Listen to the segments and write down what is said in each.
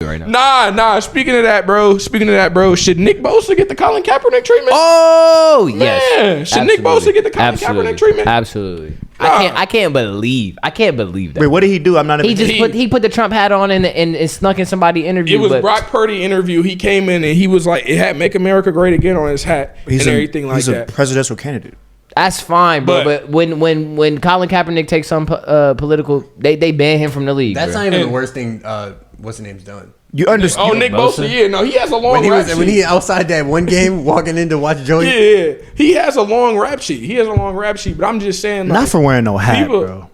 right now. Nah. Speaking of that, bro. Should Nick Bosa get the Colin Kaepernick treatment? Oh, yes. Man, should Nick Bosa get the Colin Kaepernick treatment? Absolutely. Nah. I can't believe that. Wait, what did he do? I'm not. He put the Trump hat on and snuck in somebody's interview. It was Brock Purdy interview. He came in and he was like, it had "Make America Great Again" on his hat and everything like that. He's a presidential candidate. That's fine, bro. But when Colin Kaepernick takes some political, they ban him from the league. That's bro. not even the worst thing. What's the name's done? You understand? Oh, Nick Bosa, yeah, no, he has a long rap sheet. When he outside that one game, walking in to watch Joey. Yeah, he has a long rap sheet. But I'm just saying, like, Not for wearing no hat, bro.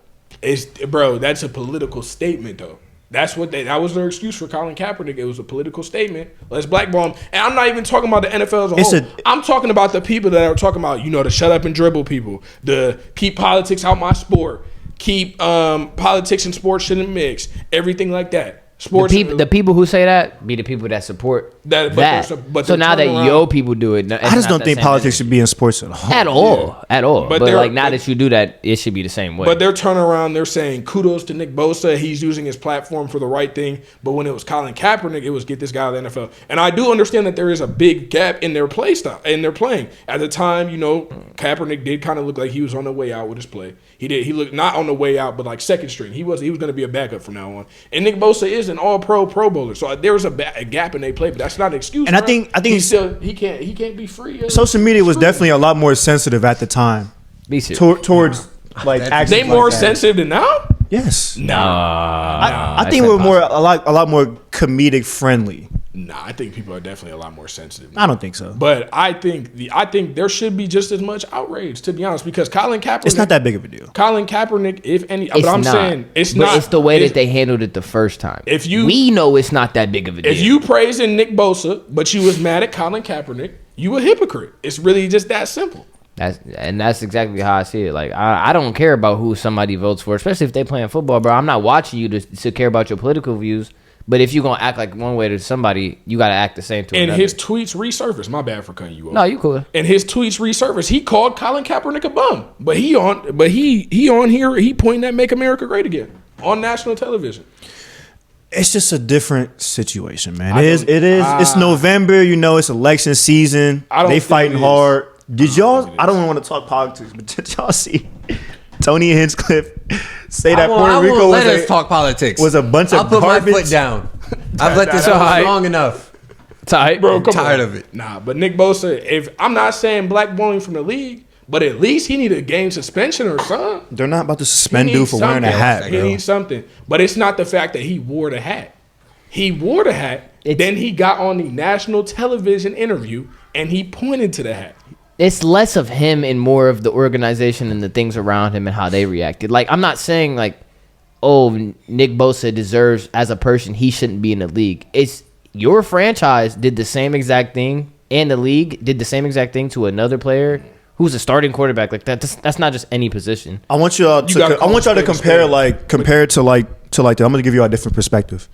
Bro, that's a political statement, though. That was their excuse for Colin Kaepernick. It was a political statement. Let's blackball him. And I'm not even talking about the NFL as a whole. I'm talking about the people that are talking about, the shut up and dribble people, the keep politics out my sport, keep politics and sports shouldn't mix, everything like that. The people who say that be the people that support that. So now that your people do it, I just don't think politics should be in sports at all. At all. But like now that you do that, it should be the same way. But they're turning around. They're saying kudos to Nick Bosa. He's using his platform for the right thing. But when it was Colin Kaepernick, it was get this guy out of the NFL. And I do understand that there is a big gap in their play style, in their playing. At the time, Kaepernick did kind of look like he was on the way out with his play. He looked not on the way out, but like second string. He was going to be a backup from now on. And Nick Bosa is an all-pro Pro Bowler. So there was a gap in their play, but that's not an excuse. And I think he can't be free. Social media was definitely a lot more sensitive at the time. Towards like actions. They more sensitive than now? Yes. Nah. I think we're a lot more comedic friendly. Nah, I think people are definitely a lot more sensitive. I don't think so. But I think there should be just as much outrage, to be honest, because Colin Kaepernick. It's not that big of a deal. Colin Kaepernick, if any, but I'm saying it's not. But it's the way that they handled it the first time. We know it's not that big of a deal. If you praising Nick Bosa, but you was mad at Colin Kaepernick, you a hypocrite. It's really just that simple. That's exactly how I see it. Like I don't care about who somebody votes for, especially if they playing football, bro. I'm not watching you to care about your political views. But if you're gonna act like one way to somebody, you gotta act the same to another. And his tweets resurfaced. My bad for cutting you off. No, you cool. And his tweets resurfaced. He called Colin Kaepernick a bum, but he on here. He pointing at "Make America Great Again" on national television. It's just a different situation, man. It is. It's November. It's election season. They fighting hard. Did y'all? I don't want to talk politics, but did y'all see Tony Hinchcliffe say that Puerto Rico let us talk politics. Was a bunch of I'll put garbage? my foot down. I've let this go long enough. Tight, bro. I'm tired of it. Nah, but Nick Bosa. If I'm not saying blackballing from the league, but at least he need a game suspension or something. They're not about to suspend dude for wearing a hat. He needs something, but it's not the fact that he wore the hat. He wore the hat. Then he got on the national television interview and he pointed to the hat. It's less of him and more of the organization and the things around him and how they reacted. Like, I'm not saying like, oh, Nick Bosa deserves as a person, he shouldn't be in the league. It's your franchise did the same exact thing and the league did the same exact thing to another player who's a starting quarterback. Like that's not just any position. I want y'all to compare it to I'm going to give you a different perspective.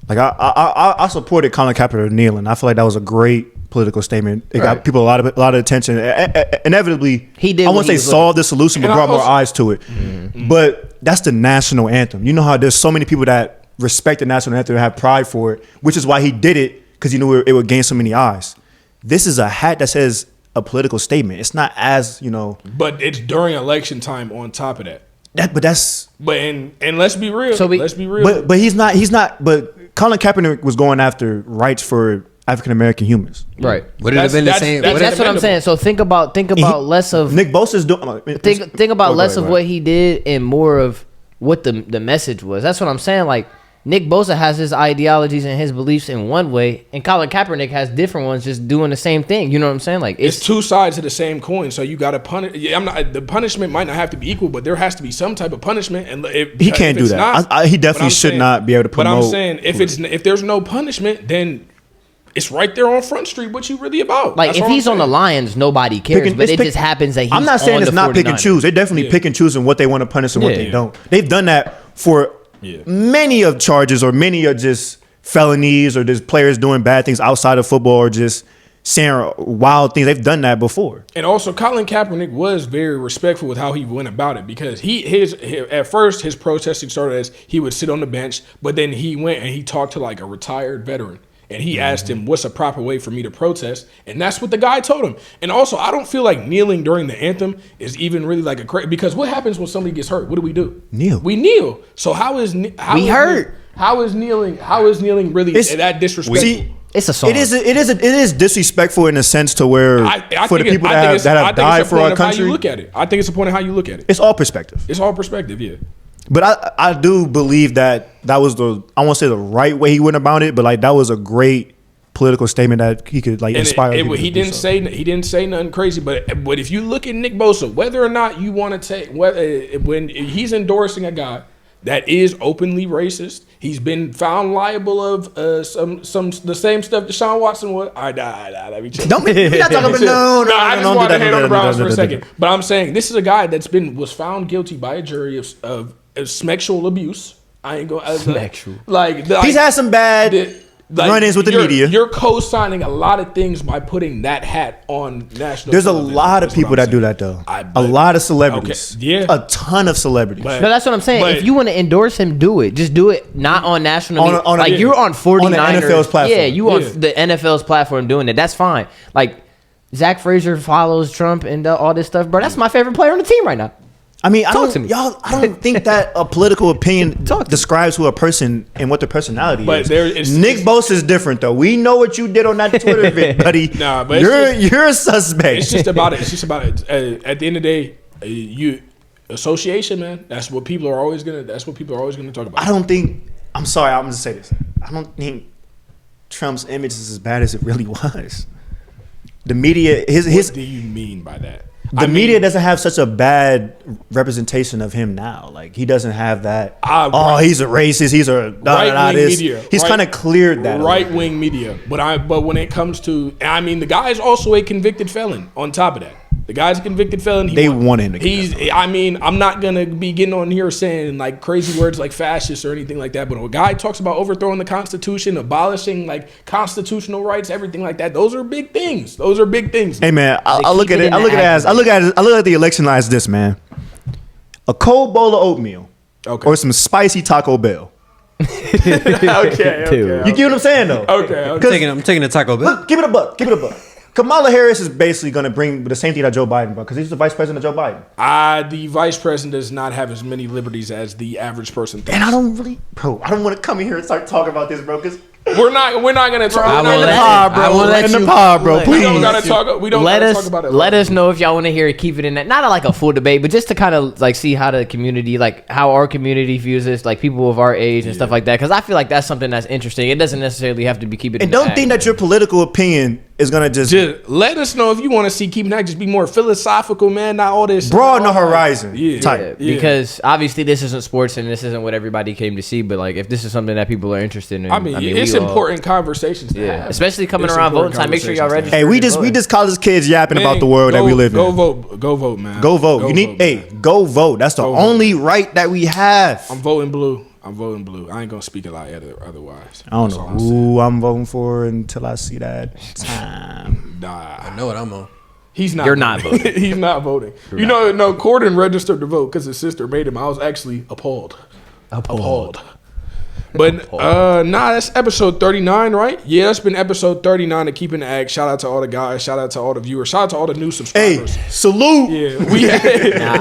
Like I supported Colin Kaepernick kneeling. I feel like that was a great political statement. It got people a lot of attention. Inevitably, he did. I won't say solved the solution, but brought more eyes to it. Mm-hmm. But that's the national anthem. You know how there's so many people that respect the national anthem and have pride for it, which is why he did it, because he knew it would gain so many eyes. This is a hat that says a political statement. It's not as But it's during election time. On top of that. But let's be real. Let's be real. But he's not. But Colin Kaepernick was going after rights for African American humans. Right. Would it have been the same? That's what I'm saying. So think about less of Nick Bosa's doing. Think about less of what he did and more of what the message was. That's what I'm saying. Like Nick Bosa has his ideologies and his beliefs in one way, and Colin Kaepernick has different ones, just doing the same thing. You know what I'm saying? Like it's two sides of the same coin. So you got to punish. The punishment might not have to be equal, but there has to be some type of punishment. And he can't do that. He definitely should not be able to promote. But I'm saying if there's no punishment, then it's right there on Front Street. What you really about? Like if he's on the Lions, nobody cares. But it just happens that he's I'm not saying on it's the not 49ers. pick and choose. They definitely pick and choose on what they want to punish and what they don't. They've done that for many of charges or many of just felonies or just players doing bad things outside of football or just saying wild things. They've done that before. And also, Colin Kaepernick was very respectful with how he went about it, because at first his protesting started as he would sit on the bench, but then he went and he talked to like a retired veteran. And he asked him, what's a proper way for me to protest? And that's what the guy told him. And also, I don't feel like kneeling during the anthem is even really like because what happens when somebody gets hurt? What do? Kneel. We kneel. So how is kneeling really that disrespectful? See, it's a song. It is disrespectful in a sense to where for the people that have died for our country. How you look at it. I think it's a point of how you look at it. It's all perspective. It's all perspective, yeah. But I do believe that was I won't say the right way he went about it, but like that was a great political statement that he could like inspire. He didn't say nothing crazy, but if you look at Nick Bosa, whether or not you want to take when he's endorsing a guy that is openly racist, he's been found liable of the same stuff Deshaun Watson was. All right, let me chill. We're not talking about no. I just want to hate on the Browns for a second. But I'm saying this is a guy was found guilty by a jury of sexual abuse. I ain't going sexual. He's had some bad run-ins with the media. You're co-signing a lot of things by putting that hat on national. There's a lot of people that do that though. A lot of celebrities. Okay, yeah, a ton of celebrities. No, that's what I'm saying. If you want to endorse him, do it. Just do it. Not on national. You're on 49ers. On the NFL's platform. Yeah, you on the NFL's platform doing it. That's fine. Like Zach Frazier follows Trump and all this stuff, bro. That's my favorite player on the team right now. I mean, I don't think that a political opinion describes who a person and what their personality is. Nick Bosa is different, though. We know what you did on that Twitter vid, buddy. Nah, but you're a suspect. It's just about it. At the end of the day, association, man. That's what people are always gonna talk about. I'm sorry. I'm gonna say this. I don't think Trump's image is as bad as it really was. The media, What do you mean by that? The media doesn't have such a bad representation of him now. Like he doesn't have that. He's a racist. He's a right-wing media. He's kind of cleared that. Right-wing media. But when it comes to, the guy is also a convicted felon. On top of that, the guy's a convicted felon. They want him to get I'm not gonna be getting on here saying like crazy words like fascist or anything like that. But when a guy talks about overthrowing the Constitution, abolishing like constitutional rights, everything like that, those are big things. Hey man, I look at the election as this, man. A cold bowl of oatmeal, or some spicy Taco Bell. Okay. You get what I'm saying though? Okay. I'm taking a Taco Bell. Look, give it a buck. Kamala Harris is basically going to bring the same thing that Joe Biden brought, because he's the vice president of Joe Biden. The vice president does not have as many liberties as the average person thinks. And I don't want to come in here and start talking about this, bro, because we're not gonna talk in the pod, bro. Please. We don't gotta talk about it. Let us know if y'all want to hear it. Keep it in that, not like a full debate, but just to kind of like see how the community, like how our community views this, like people of our age and stuff like that. Because I feel like that's something that's interesting. It doesn't necessarily have to be keep it. And don't think that your political opinion is gonna just let us know if you want to see keeping that just be more philosophical, man. Not all this broaden the horizon. Because obviously this isn't sports and this isn't what everybody came to see. But like if this is something that people are interested in, it's important conversations to have. Especially coming around voting time. Make sure y'all register. Hey, we just college kids yapping about the world that we live in. Go vote, man. Go vote. Go vote. That's the only right that we have. I'm voting blue. I ain't gonna speak a lot otherwise. I don't know who I'm voting for until I see that time. Nah, I know what I'm on. He's not. You're not voting. He's not voting. Corden registered to vote because his sister made him. I was actually appalled. But that's episode 39, right? Yeah, that's been episode 39 of Keeping the Ag. Shout out to all the guys. Shout out to all the viewers. Shout out to all the new subscribers. Hey, salute. Yeah,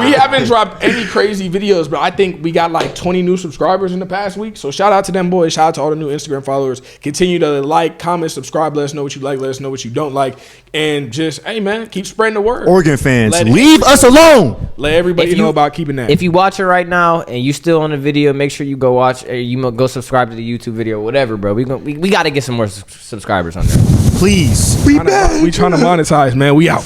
we haven't dropped any crazy videos, but I think we got like 20 new subscribers in the past week. So shout out to them boys. Shout out to all the new Instagram followers. Continue to like, comment, subscribe. Let us know what you like. Let us know what you don't like. And just, hey, man, keep spreading the word. Oregon fans, leave us alone. Let everybody know about Keeping That. If you watch it right now and you still on the video, make sure you go watch, or you go subscribe to the YouTube video, whatever, bro. We got to get some more subscribers on there. Please. We trying to monetize, man. We out.